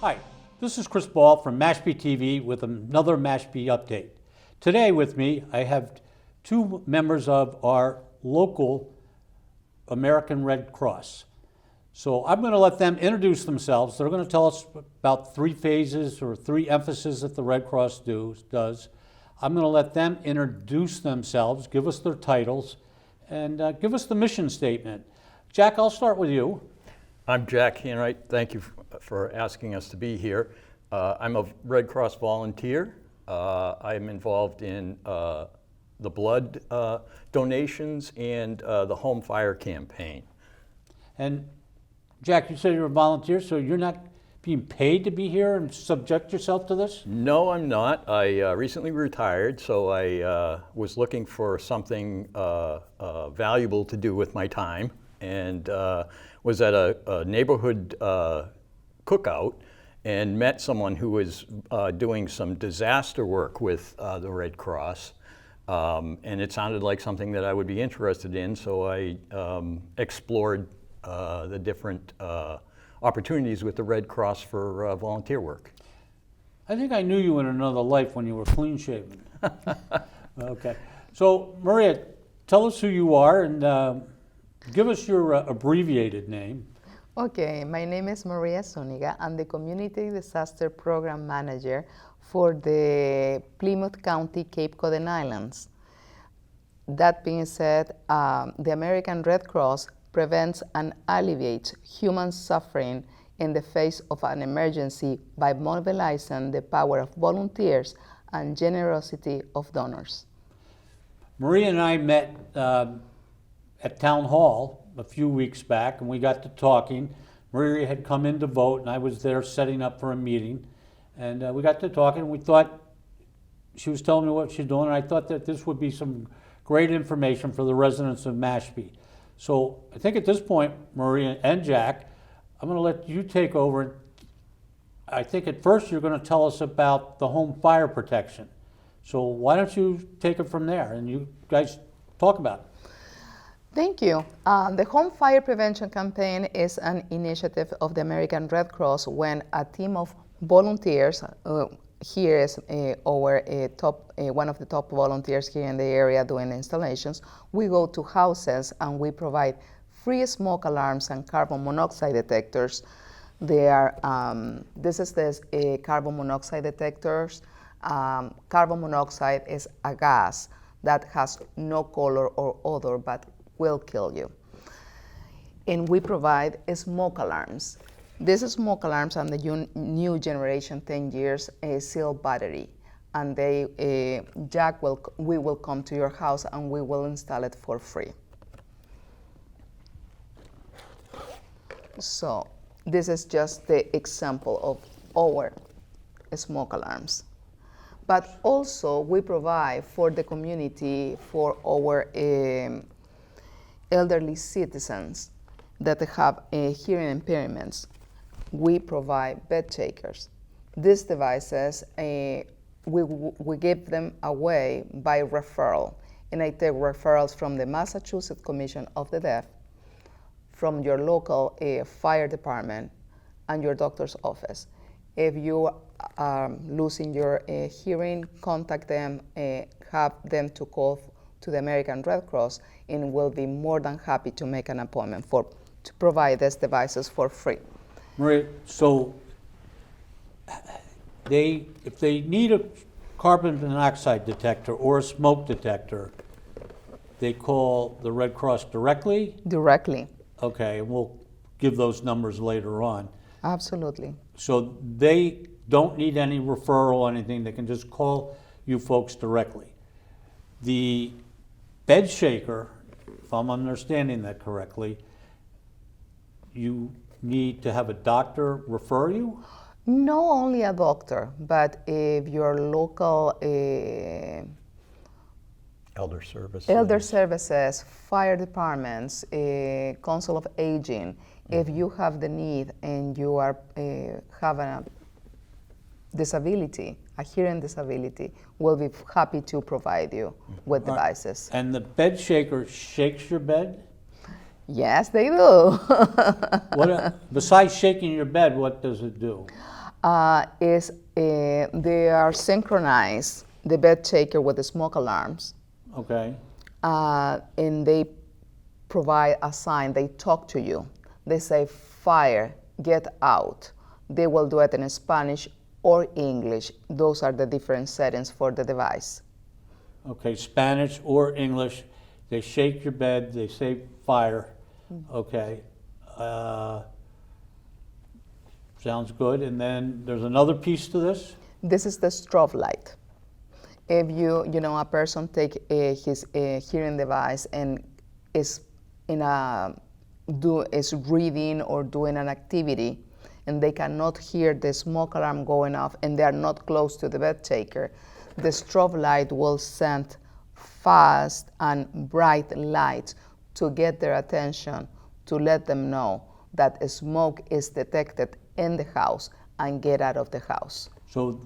Hi, this is Chris Ball from Mashpee TV with another Mashpee update. Today with me, I have two members of our local American Red Cross. So I'm going to let them introduce themselves. They're going to tell us about three phases or three emphases that the Red Cross does. I'm going to let them introduce themselves, give us their titles, and give us the mission statement. Jack, I'll start with you. I'm Jack Hanwright. Thank you for asking us to be here. I'm a Red Cross volunteer. I'm involved in the blood donations and the home fire campaign. And Jack, you said you're a volunteer, so you're not being paid to be here and subject yourself to this? No, I'm not. I recently retired, so I was looking for something valuable to do with my time, and was at a neighborhood cookout and met someone who was doing some disaster work with the Red Cross. And it sounded like something that I would be interested in, so I explored the different opportunities with the Red Cross for volunteer work. I think I knew you in another life when you were clean shaven. Okay. So, Maria, tell us who you are and give us your abbreviated name. Okay, my name is Maria Zuniga. I'm the Community Disaster Program Manager for the Plymouth County, Cape Cod and Islands. That being said, the American Red Cross prevents and alleviates human suffering in the face of an emergency by mobilizing the power of volunteers and generosity of donors. Maria and I met at Town Hall a few weeks back, and we got to talking. Maria had come in to vote, and I was there setting up for a meeting. And we got to talking, and we thought, she was telling me what she's doing, and I thought that this would be some great information for the residents of Mashpee. So I think at this point, Maria and Jack, I'm going to let you take over. I think at first you're going to tell us about the home fire protection. So why don't you take it from there, and you guys talk about it. Thank you. The Home Fire Prevention Campaign is an initiative of the American Red Cross when a team of volunteers, here is our one of the top volunteers here in the area doing installations, we go to houses and we provide free smoke alarms and carbon monoxide detectors. They are, this is the carbon monoxide detectors. Carbon monoxide is a gas that has no color or odor but will kill you. And we provide smoke alarms. These smoke alarms are the new generation 10 years seal battery. And we will come to your house and we will install it for free. So this is just the example of our smoke alarms. But also we provide for the community, for our elderly citizens that have hearing impairments, we provide bed shakers. These devices, we give them away by referral. And I take referrals from the Massachusetts Commission of the Deaf, from your local fire department, and your doctor's office. If you are losing your hearing, contact them, have them to call to the American Red Cross, and we'll be more than happy to make an appointment to provide these devices for free. Maria, so if they need a carbon monoxide detector or a smoke detector, they call the Red Cross directly? Directly. Okay, and we'll give those numbers later on. Absolutely. So they don't need any referral or anything, they can just call you folks directly. The bed shaker, if I'm understanding that correctly, you need to have a doctor refer you? No only a doctor, but if your local elder services, fire departments, council of aging, if you have the need and you are having a disability, a hearing disability, we'll be happy to provide you with devices. And the bed shaker shakes your bed? Yes, they do. Besides shaking your bed, what does it do? They are synchronized, the bed shaker with the smoke alarms, Okay. and they provide a sign. They talk to you. They say, fire, get out. They will do it in Spanish or English. Those are the different settings for the device. Okay, Spanish or English. They shake your bed. They say fire. Okay. Sounds good. And then there's another piece to this. This is the strobe light. If a person take his hearing device and is is reading or doing an activity, and they cannot hear the smoke alarm going off, and they are not close to the bed shaker, the strobe light will send fast and bright lights to get their attention, to let them know that smoke is detected in the house and get out of the house. So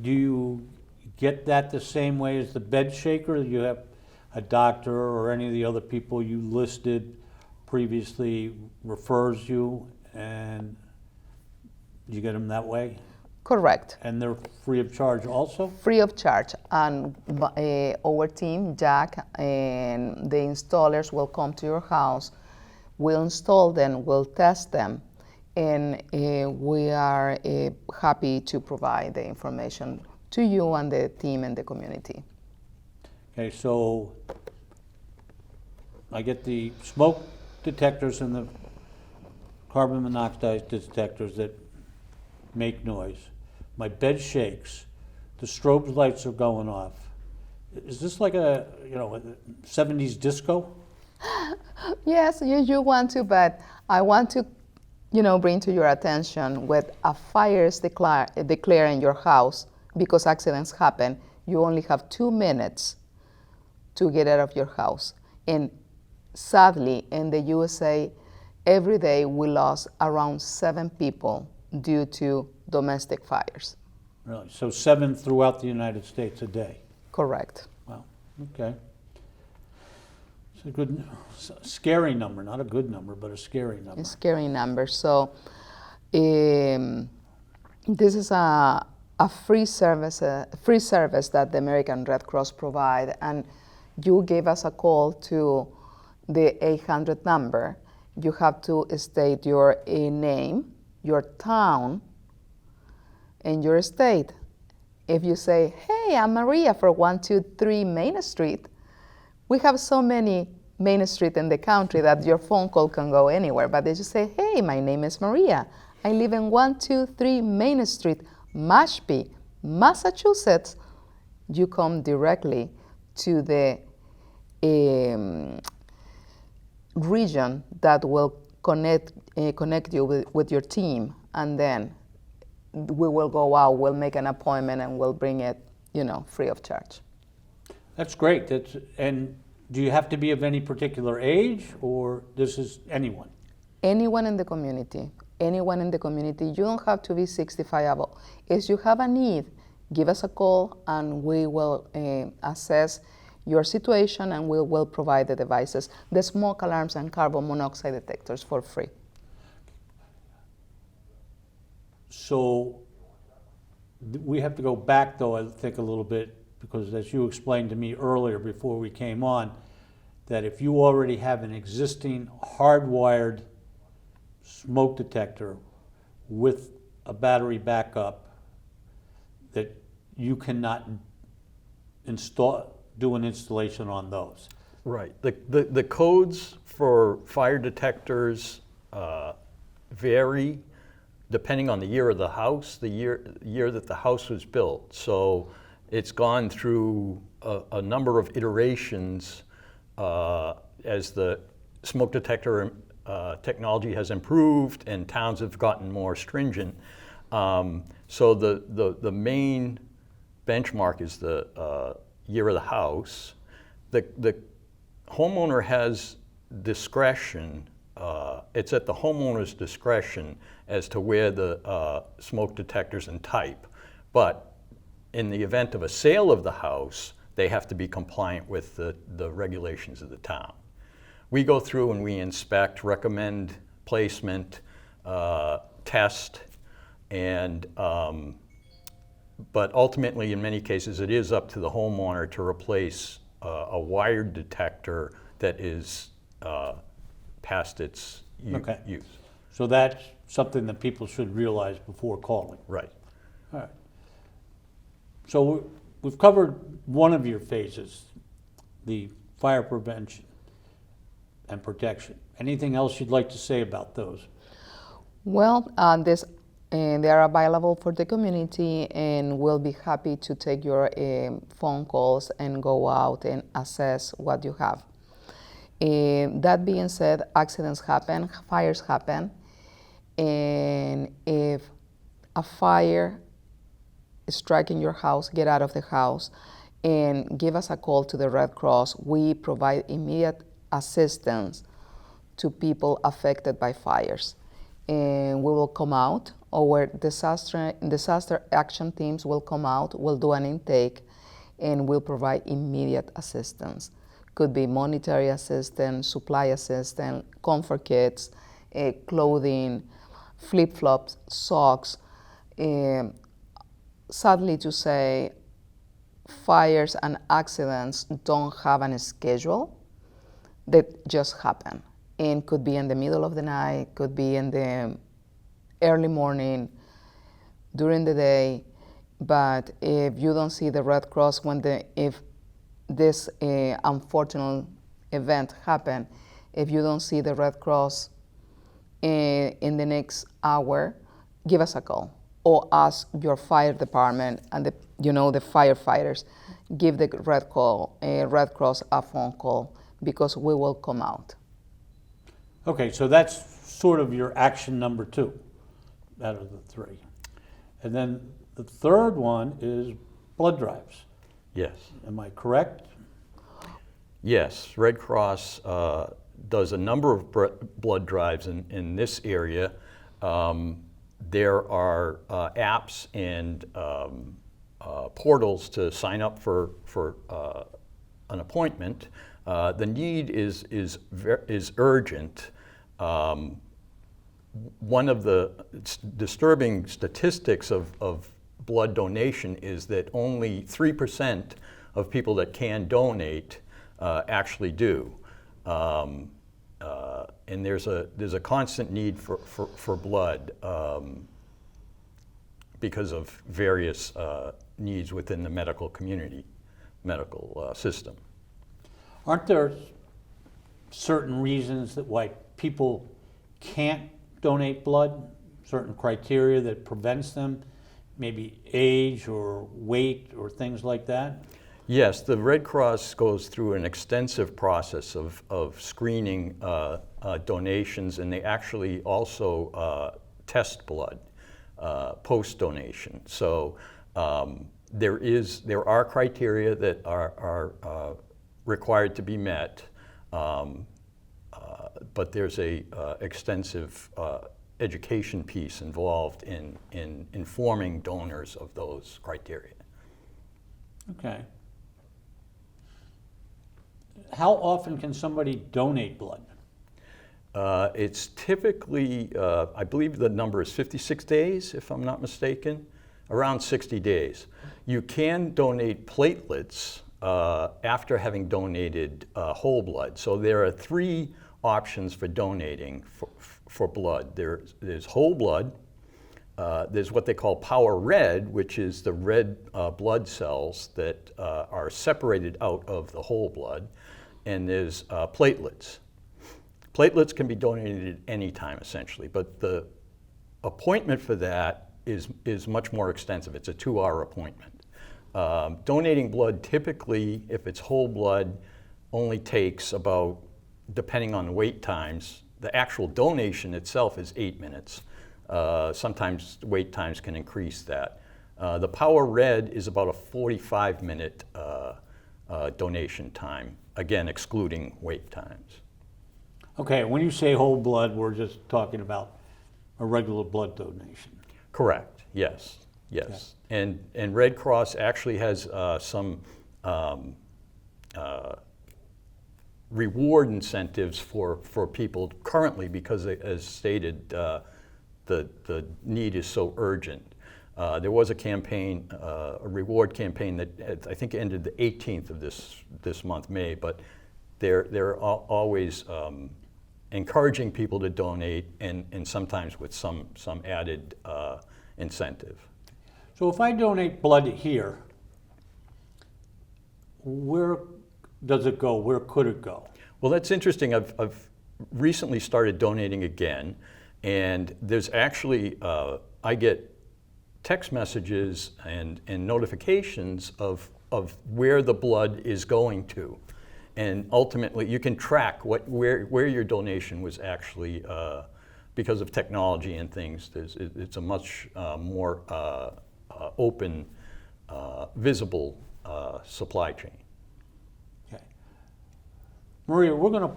do you get that the same way as the bed shaker? You have a doctor or any of the other people you listed previously refers you, and you get them that way? Correct. And they're free of charge also? Free of charge. And our team, Jack, and the installers will come to your house, we'll install them, we'll test them, and we are happy to provide the information to you and the team and the community. Okay, so I get the smoke detectors and the carbon monoxide detectors that make noise. My bed shakes. The strobe lights are going off. Is this like a 70s disco? Yes, you want to, but I want to, bring to your attention when a fire is declared in your house because accidents happen. You only have 2 minutes to get out of your house. And sadly, in the USA, every day we lost around 7 people due to domestic fires. Really? So 7 throughout the United States a day? Correct. Wow, okay. It's a good, scary number, not a good number, but a scary number. A scary number. So this is a free service that the American Red Cross provide, and you gave us a call to the 800 number. You have to state your name, your town, and your state. If you say, hey, I'm Maria for 123 Main Street, we have so many Main Street in the country that your phone call can go anywhere. But if you say, hey, my name is Maria, I live in 123 Main Street, Mashpee, Massachusetts, you come directly to the region that will connect you with your team, and then we will go out, we'll make an appointment, and we'll bring it, free of charge. That's great. And do you have to be of any particular age, or this is anyone? Anyone in the community. Anyone in the community. You don't have to be 65 above. If you have a need, give us a call, and we will assess your situation, and we will provide the devices, the smoke alarms and carbon monoxide detectors for free. So we have to go back, though, I think, a little bit, because as you explained to me earlier before we came on, that if you already have an existing hardwired smoke detector with a battery backup, that you cannot do an installation on those. Right. The codes for fire detectors vary depending on the year of the house, the year that the house was built. So it's gone through a number of iterations as the smoke detector technology has improved and towns have gotten more stringent. So the main benchmark is the year of the house. The homeowner has discretion. It's at the homeowner's discretion as to where the smoke detectors and type. But in the event of a sale of the house, they have to be compliant with the regulations of the town. We go through and we inspect, recommend placement, test And but ultimately, in many cases, it is up to the homeowner to replace a wired detector that is past its Okay. use. So that's something that people should realize before calling. Right. All right. So we've covered one of your phases, the fire prevention and protection. Anything else you'd like to say about those? Well, they are available for the community, and we'll be happy to take your phone calls and go out and assess what you have. That being said, accidents happen, fires happen, and if a fire is striking your house, get out of the house and give us a call to the Red Cross. We provide immediate assistance to people affected by fires. And we will come out, our disaster action teams will come out, will do an intake, and will provide immediate assistance. Could be monetary assistance, supply assistance, comfort kits, clothing, flip-flops, socks. Sadly to say, fires and accidents don't have a schedule, that just happen. And could be in the middle of the night, could be in the early morning, during the day. But if you don't see the Red Cross if this unfortunate event happen, if you don't see the Red Cross in the next hour, give us a call or ask your fire department and the firefighters. Give the Red Cross a phone call because we will come out. Okay, so that's sort of your action number 2 out of the 3. And then the third one is blood drives. Yes. Am I correct? Yes. Red Cross does a number of blood drives in this area. There are apps and portals to sign up for an appointment. The need is urgent. One of the disturbing statistics of blood donation is that only 3% of people that can donate actually do. And there's a constant need for blood because of various needs within the medical community, medical system. Aren't there certain reasons that why people can't donate blood? Certain criteria that prevents them? Maybe age or weight or things like that? Yes, the Red Cross goes through an extensive process of screening donations, and they actually also test blood post-donation. So there are criteria that are required to be met, but there's a extensive education piece involved in informing donors of those criteria. Okay. How often can somebody donate blood? It's typically, I believe the number is 56 days, if I'm not mistaken, around 60 days. You can donate platelets after having donated whole blood. So there are 3 options for donating for blood. There's whole blood, there's what they call power red, which is the red blood cells that are separated out of the whole blood, and there's platelets. Platelets can be donated at any time, essentially, but the appointment for that is much more extensive. It's a 2-hour appointment. Donating blood, typically, if it's whole blood, only takes about, depending on wait times, the actual donation itself is 8 minutes. Sometimes wait times can increase that. The power red is about a 45-minute donation time, again, excluding wait times. Okay, when you say whole blood, we're just talking about a regular blood donation. Correct, yes, yes. Okay. And Red Cross actually has some reward incentives for people currently because, as stated, the the need is so urgent. There was a campaign, a reward campaign that I think ended the 18th of this month, May, but they're always encouraging people to donate, and sometimes with some added incentive. So if I donate blood here, where does it go? Where could it go? Well, that's interesting. I've recently started donating again, and there's actually, I get text messages and notifications of where the blood is going to. And ultimately, you can track where your donation was actually, because of technology and things, it's a much more open, visible supply chain. Okay. Maria, we're going to,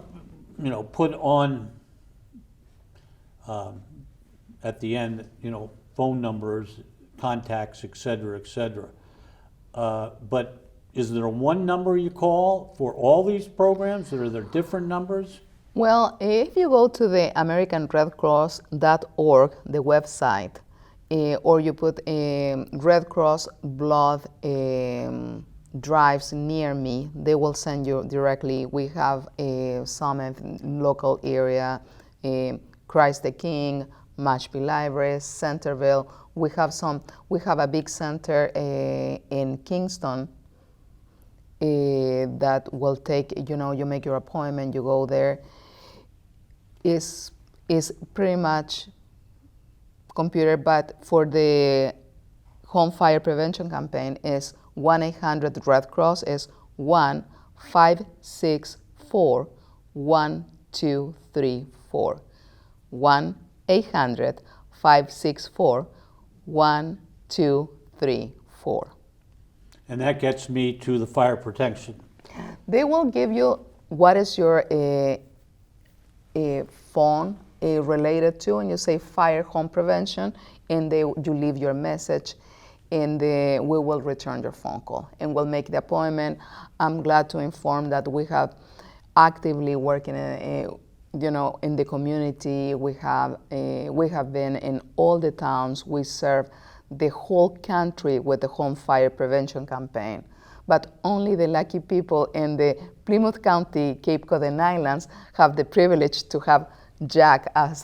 put on at the end, phone numbers, contacts, et cetera, et cetera. But is there one number you call for all these programs, or are there different numbers? Well, if you go to the AmericanRedCross.org, the website, or you put Red Cross blood drives near me, they will send you directly. We have some local area, Christ the King, Mashpee Library, Centerville. We have a big center in Kingston that will take, you make your appointment, you go there. Is pretty much computer, but for the home fire prevention campaign is 1-800 Red Cross is 1-564-1234. 1-800-564-1234. And that gets me to the fire protection. They will give you what is your phone related to, and you say fire home prevention, and you leave your message, and we will return your phone call and we'll make the appointment. I'm glad to inform that we have actively working in the community. We have been in all the towns. We serve the whole country with the home fire prevention campaign. But only the lucky people in the Plymouth County, Cape Cod and Islands have the privilege to have Jack as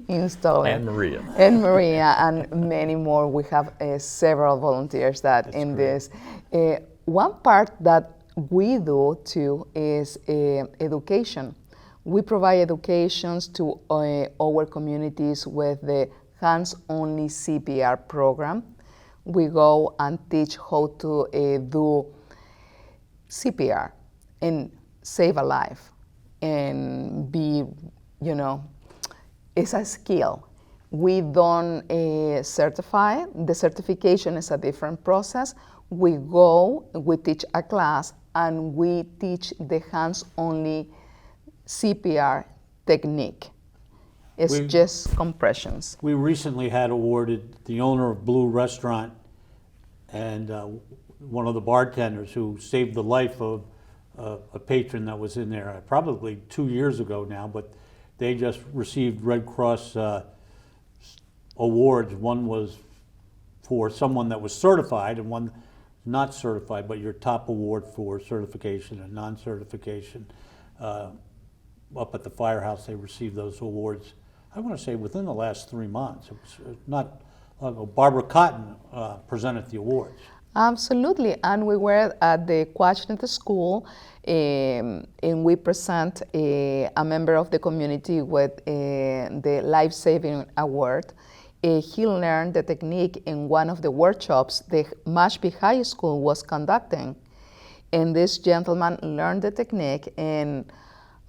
installer. And Maria. And Maria and many more. We have several volunteers that in this. One part that we do too is education. We provide educations to our communities with the hands-only CPR program. We go and teach how to do CPR and save a life and be, it's a skill. We don't certify. The certification is a different process. We go, we teach a class, and we teach the hands-only CPR technique. It's just compressions. We recently had awarded the owner of Blue Restaurant and one of the bartenders who saved the life of a patron that was in there probably 2 years ago now, but they just received Red Cross awards. One was for someone that was certified and one not certified, but your top award for certification and non-certification. Up at the firehouse, they received those awards, I want to say within the last 3 months. It was not long ago. Barbara Cotton presented the awards. Absolutely, and we were at the Quashnet School, and we present a member of the community with the life-saving award. He learned the technique in one of the workshops the Mashpee High School was conducting, and this gentleman learned the technique, and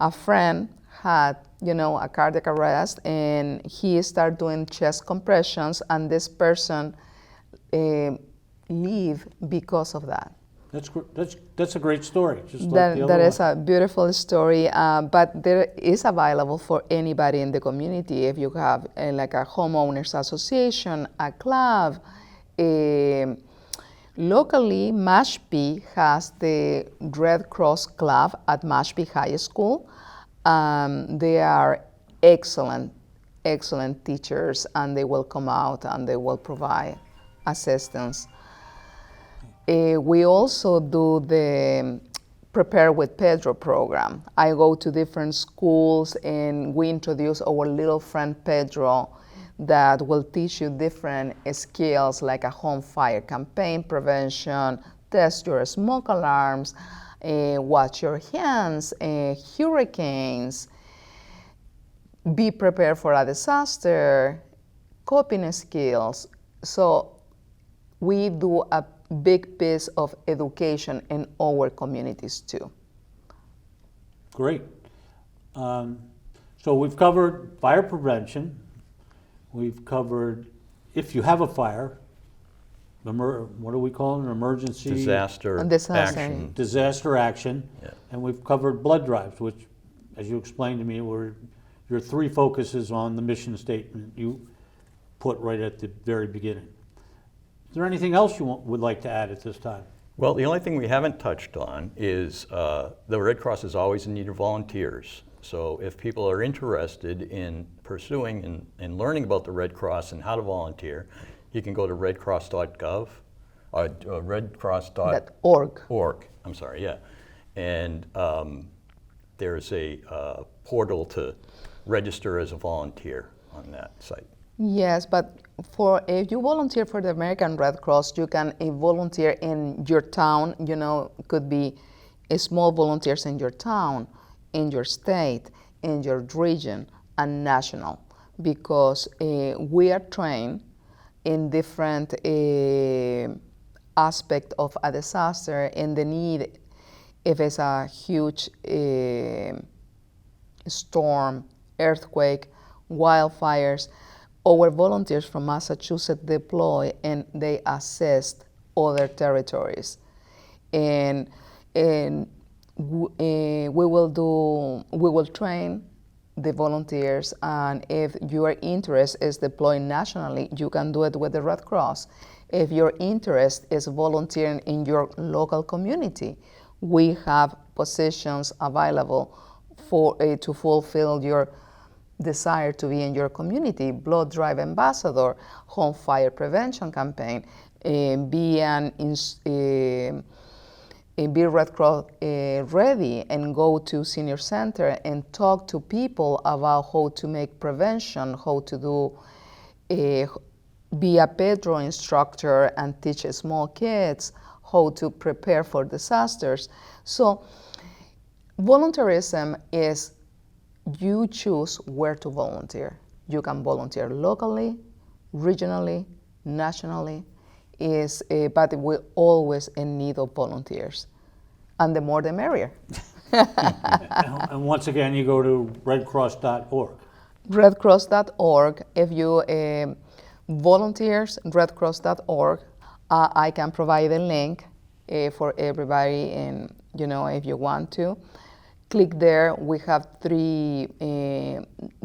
a friend had, a cardiac arrest, and he started doing chest compressions, and this person lived because of that. That's a great story. Just like the other That is one. a beautiful story, but there is available for anybody in the community. If you have like a homeowners association, a club, locally, Mashpee has the Red Cross Club at Mashpee High School. They are excellent excellent teachers, and they will come out and they will provide assistance. We also do the Prepare with Pedro program. I go to different schools and we introduce our little friend Pedro that will teach you different skills like a home fire campaign prevention, test your smoke alarms, watch your hands, hurricanes, be prepared for a disaster, coping skills. So we do a big piece of education in our communities too. Great. So we've covered fire prevention. We've covered if you have a fire, what do we call it? An emergency? Disaster Disaster. action. Disaster action. Yeah. And we've covered blood drives, which, as you explained to me, were your three focuses on the mission statement you put right at the very beginning. Is there anything else you would like to add at this time? Well, the only thing we haven't touched on is the Red Cross is always in need of volunteers. So if people are interested in pursuing and learning about the Red Cross and how to volunteer, you can go to redcross.gov, redcross.org. I'm sorry, yeah. And there's a portal to register as a volunteer on that site. Yes, but if you volunteer for the American Red Cross, you can volunteer in your town. You know, it could be small volunteers in your town, in your state, in your region, and national, because we are trained in different aspects of a disaster and the need if it's a huge storm, earthquake, wildfires. Our volunteers from Massachusetts deploy and they assist other territories. And we will train the volunteers, and if your interest is deploying nationally, you can do it with the Red Cross. If your interest is volunteering in your local community, we have positions available for to fulfill your desire to be in your community. Blood drive ambassador, home fire prevention campaign, be Red Cross ready and go to senior center and talk to people about how to make prevention, how to do be a Pedro instructor and teach small kids how to prepare for disasters. So volunteerism is you choose where to volunteer. You can volunteer locally, regionally, nationally, but we're always in need of volunteers. And the more the merrier. And once again, you go to redcross.org. Redcross.org. If you volunteers, redcross.org, I can provide a link for everybody, and if you want to. Click there. We have 3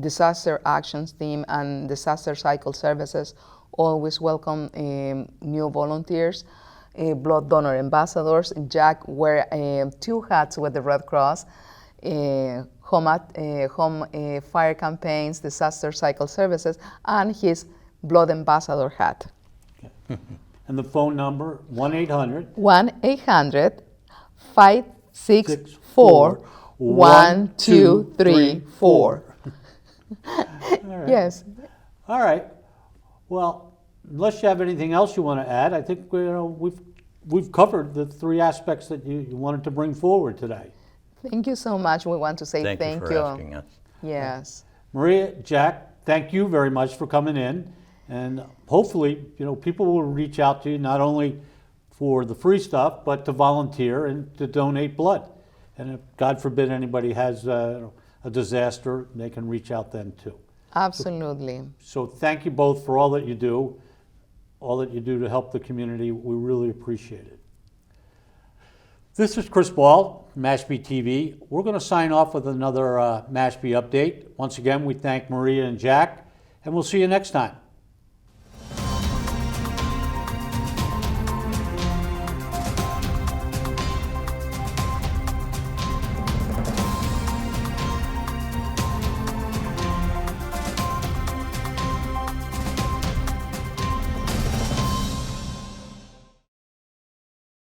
disaster actions team and disaster cycle services. Always welcome new volunteers, blood donor ambassadors. Jack wear 2 hats with the Red Cross, home fire campaigns, disaster cycle services, and his blood ambassador hat. Okay. And the phone number, 1-800. 1-800-564-1234. Right. Yes. All right. Well, unless you have anything else you want to add, I think we've covered the 3 aspects that you wanted to bring forward today. Thank you so much. We want to say thank you for asking us. Yes. Maria, Jack, thank you very much for coming in, and hopefully, people will reach out to you not only for the free stuff, but to volunteer and to donate blood. And if, God forbid, anybody has a disaster, they can reach out then too. Absolutely. So thank you both for all that you do to help the community. We really appreciate it. This is Chris Ball, Mashpee TV. We're going to sign off with another Mashpee update. Once again, we thank Maria and Jack, and we'll see you next time.